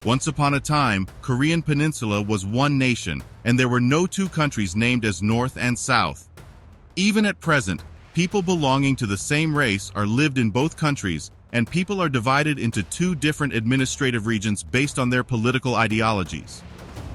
Once upon a time, Korean Peninsula was one nation, and there were no two countries named as North and South. Even at present, people belonging to the same race are lived in both countries, and people are divided into two different administrative regions based on their political ideologies.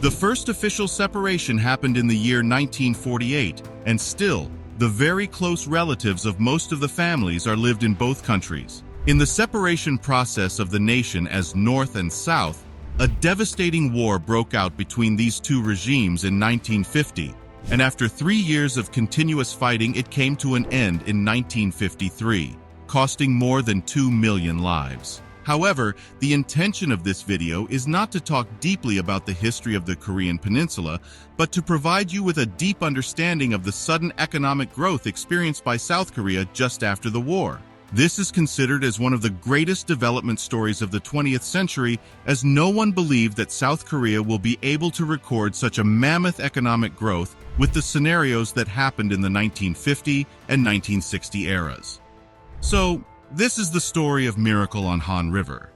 The first official separation happened in the year 1948, and still, the very close relatives of most of the families are lived in both countries. In the separation process of the nation as North and South, a devastating war broke out between these two regimes in 1950, and after 3 years of continuous fighting, it came to an end in 1953, costing more than 2 million lives. However, the intention of this video is not to talk deeply about the history of the Korean Peninsula, but to provide you with a deep understanding of the sudden economic growth experienced by South Korea just after the war. This is considered as one of the greatest development stories of the 20th century, as no one believed that South Korea will be able to record such a mammoth economic growth with the scenarios that happened in the 1950 and 1960 eras. So, this is the story of Miracle on Han River.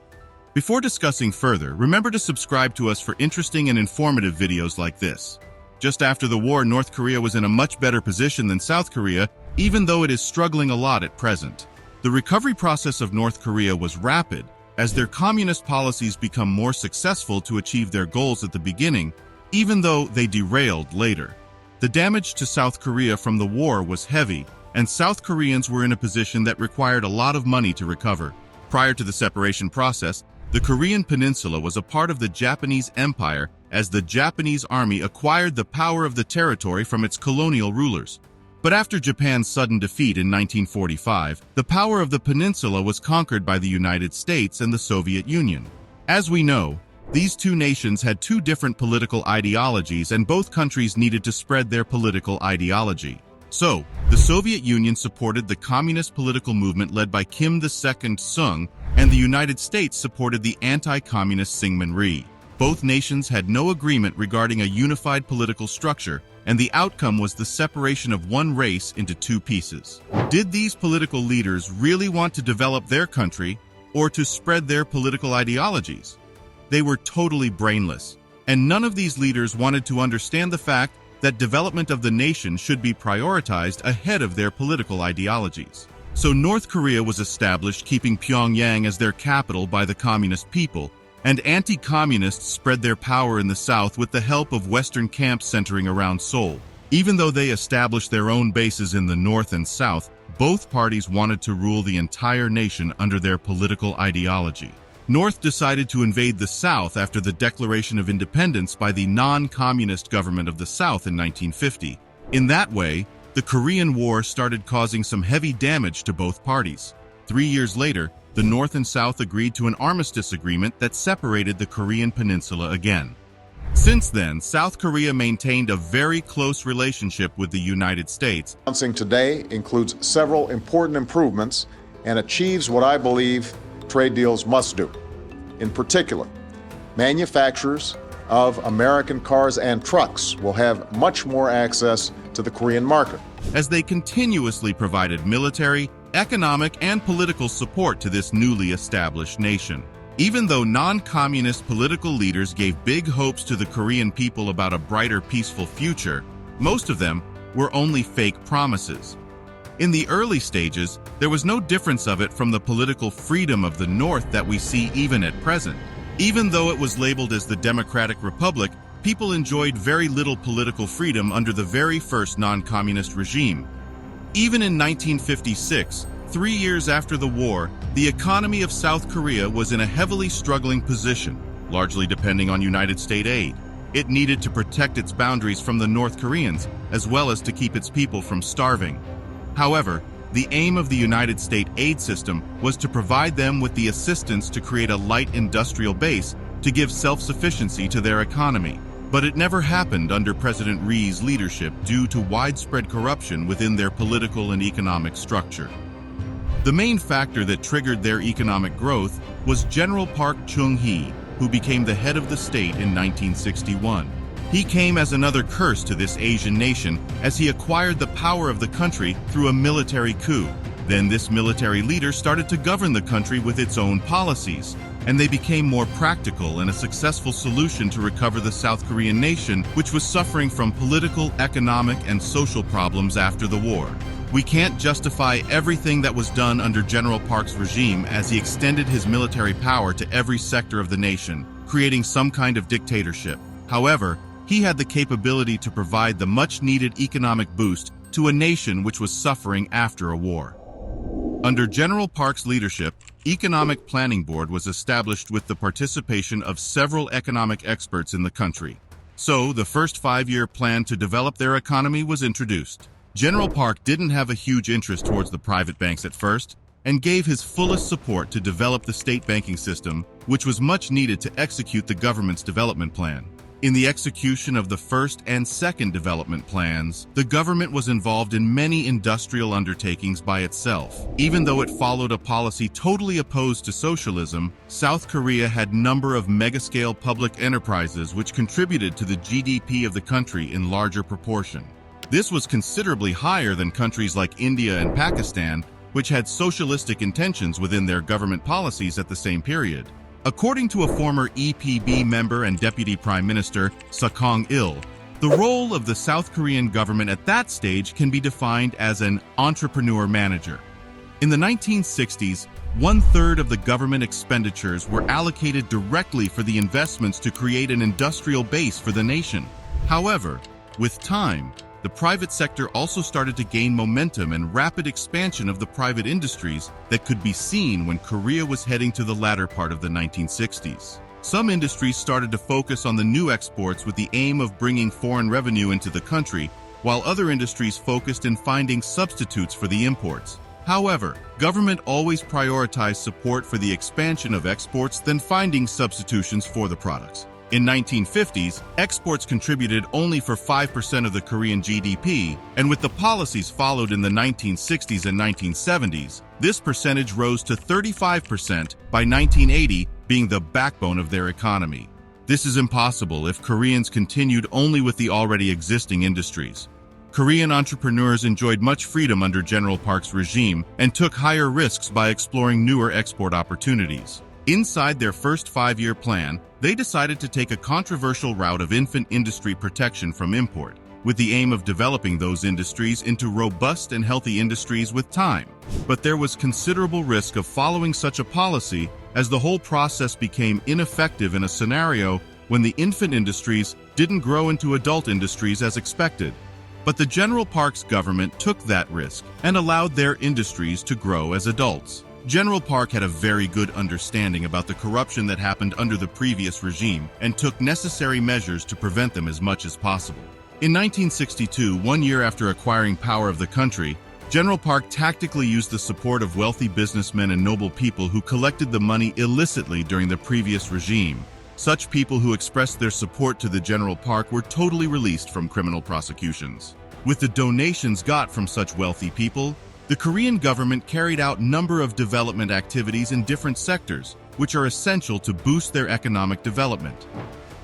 Before discussing further, remember to subscribe to us for interesting and informative videos like this. Just after the war, North Korea was in a much better position than South Korea, even though it is struggling a lot at present. The recovery process of North Korea was rapid, as their communist policies become more successful to achieve their goals at the beginning, even though they derailed later. The damage to South Korea from the war was heavy, and South Koreans were in a position that required a lot of money to recover. Prior to the separation process, the Korean Peninsula was a part of the Japanese Empire, as the Japanese army acquired the power of the territory from its colonial rulers. But after Japan's sudden defeat in 1945, the power of the peninsula was conquered by the United States and the Soviet Union. As we know, these two nations had two different political ideologies, and both countries needed to spread their political ideology. So, the Soviet Union supported the communist political movement led by Kim Il-sung, and the United States supported the anti-communist Syngman Rhee. Both nations had no agreement regarding a unified political structure, and the outcome was the separation of one race into two pieces. Did these political leaders really want to develop their country, or to spread their political ideologies? They were totally brainless, and none of these leaders wanted to understand the fact that development of the nation should be prioritized ahead of their political ideologies. So North Korea was established, keeping Pyongyang as their capital by the communist people, and anti-communists spread their power in the south with the help of Western camps centering around Seoul. Even though they established their own bases in the north and south, both parties wanted to rule the entire nation under their political ideology. North decided to invade the South after the declaration of independence by the non-communist government of the South in 1950. In that way, the Korean War started causing some heavy damage to both parties. 3 years later, the North and South agreed to an armistice agreement that separated the Korean Peninsula again. Since then, South Korea maintained a very close relationship with the United States. Announcing today includes several important improvements and achieves what I believe trade deals must do. In particular, manufacturers of American cars and trucks will have much more access to the Korean market, as they continuously provided military, economic, and political support to this newly established nation. Even though non-communist political leaders gave big hopes to the Korean people about a brighter, peaceful future, most of them were only fake promises. In the early stages, there was no difference of it from the political freedom of the North that we see even at present. Even though it was labeled as the Democratic Republic, people enjoyed very little political freedom under the very first non-communist regime. Even in 1956, 3 years after the war, the economy of South Korea was in a heavily struggling position, largely depending on United States aid. It needed to protect its boundaries from the North Koreans, as well as to keep its people from starving. However, the aim of the United States aid system was to provide them with the assistance to create a light industrial base to give self-sufficiency to their economy. But it never happened under President Rhee's leadership due to widespread corruption within their political and economic structure. The main factor that triggered their economic growth was General Park Chung-hee, who became the head of the state in 1961. He came as another curse to this Asian nation as he acquired the power of the country through a military coup. Then this military leader started to govern the country with its own policies. and they became more practical and a successful solution to recover the South Korean nation, which was suffering from political, economic, and social problems after the war. We can't justify everything that was done under General Park's regime, as he extended his military power to every sector of the nation, creating some kind of dictatorship. However, he had the capability to provide the much-needed economic boost to a nation which was suffering after a war. Under General Park's leadership, Economic Planning Board was established with the participation of several economic experts in the country. So, the first 5-year plan to develop their economy was introduced. General Park didn't have a huge interest towards the private banks at first, and gave his fullest support to develop the state banking system, which was much needed to execute the government's development plan. In the execution of the first and second development plans, the government was involved in many industrial undertakings by itself. Even though it followed a policy totally opposed to socialism, South Korea had a number of mega-scale public enterprises which contributed to the GDP of the country in larger proportion. This was considerably higher than countries like India and Pakistan, which had socialistic intentions within their government policies at the same period. According to a former EPB member and Deputy Prime Minister, Suk-hong-il, the role of the South Korean government at that stage can be defined as an entrepreneur manager. In the 1960s, 1/3 of the government expenditures were allocated directly for the investments to create an industrial base for the nation. However, with time, the private sector also started to gain momentum and rapid expansion of the private industries that could be seen when Korea was heading to the latter part of the 1960s. Some industries started to focus on the new exports with the aim of bringing foreign revenue into the country, while other industries focused in finding substitutes for the imports. However, government always prioritized support for the expansion of exports than finding substitutions for the products. In 1950s, exports contributed only for 5% of the Korean GDP, and with the policies followed in the 1960s and 1970s, this percentage rose to 35% by 1980, being the backbone of their economy. This is impossible if Koreans continued only with the already existing industries. Korean entrepreneurs enjoyed much freedom under General Park's regime and took higher risks by exploring newer export opportunities. Inside their first 5-year plan, they decided to take a controversial route of infant industry protection from import, with the aim of developing those industries into robust and healthy industries with time. But there was considerable risk of following such a policy, as the whole process became ineffective in a scenario when the infant industries didn't grow into adult industries as expected. But the General Park's government took that risk and allowed their industries to grow as adults. General Park had a very good understanding about the corruption that happened under the previous regime and took necessary measures to prevent them as much as possible. In 1962, 1 year after acquiring power of the country, General Park tactically used the support of wealthy businessmen and noble people who collected the money illicitly during the previous regime. Such people who expressed their support to the General Park were totally released from criminal prosecutions. With the donations got from such wealthy people, the Korean government carried out a number of development activities in different sectors, which are essential to boost their economic development.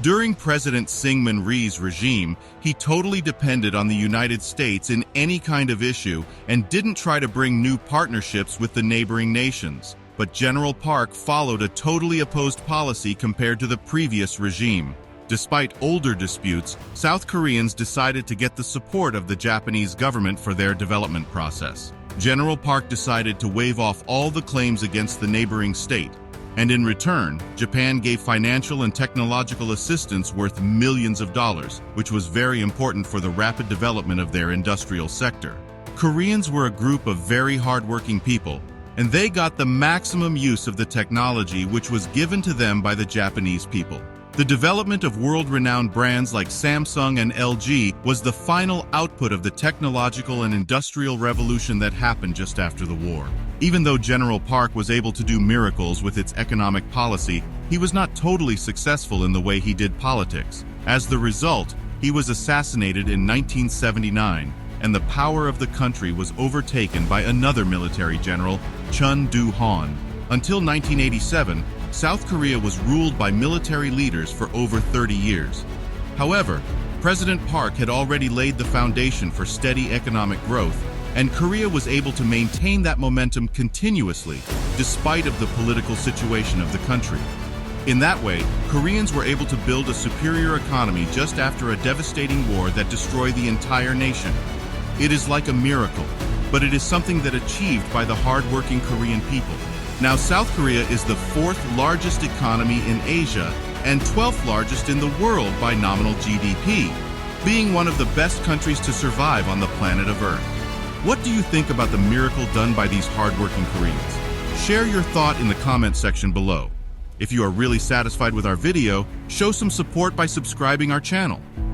During President Syngman Rhee's regime, he totally depended on the United States in any kind of issue and didn't try to bring new partnerships with the neighboring nations. But General Park followed a totally opposed policy compared to the previous regime. Despite older disputes, South Koreans decided to get the support of the Japanese government for their development process. General Park decided to waive off all the claims against the neighboring state, and in return, Japan gave financial and technological assistance worth millions of dollars, which was very important for the rapid development of their industrial sector. Koreans were a group of very hardworking people, and they got the maximum use of the technology which was given to them by the Japanese people. The development of world-renowned brands like Samsung and LG was the final output of the technological and industrial revolution that happened just after the war. Even though General Park was able to do miracles with its economic policy, he was not totally successful in the way he did politics. As the result, he was assassinated in 1979, and the power of the country was overtaken by another military general, Chun Doo-hwan. Until 1987, South Korea was ruled by military leaders for over 30 years. However, President Park had already laid the foundation for steady economic growth, and Korea was able to maintain that momentum continuously, despite of the political situation of the country. In that way, Koreans were able to build a superior economy just after a devastating war that destroyed the entire nation. It is like a miracle, but it is something that achieved by the hard-working Korean people. Now, South Korea is the 4th largest economy in Asia and 12th largest in the world by nominal GDP, being one of the best countries to survive on the planet of Earth. What do you think about the miracle done by these hard-working Koreans? Share your thought in the comment section below. If you are really satisfied with our video, show some support by subscribing our channel.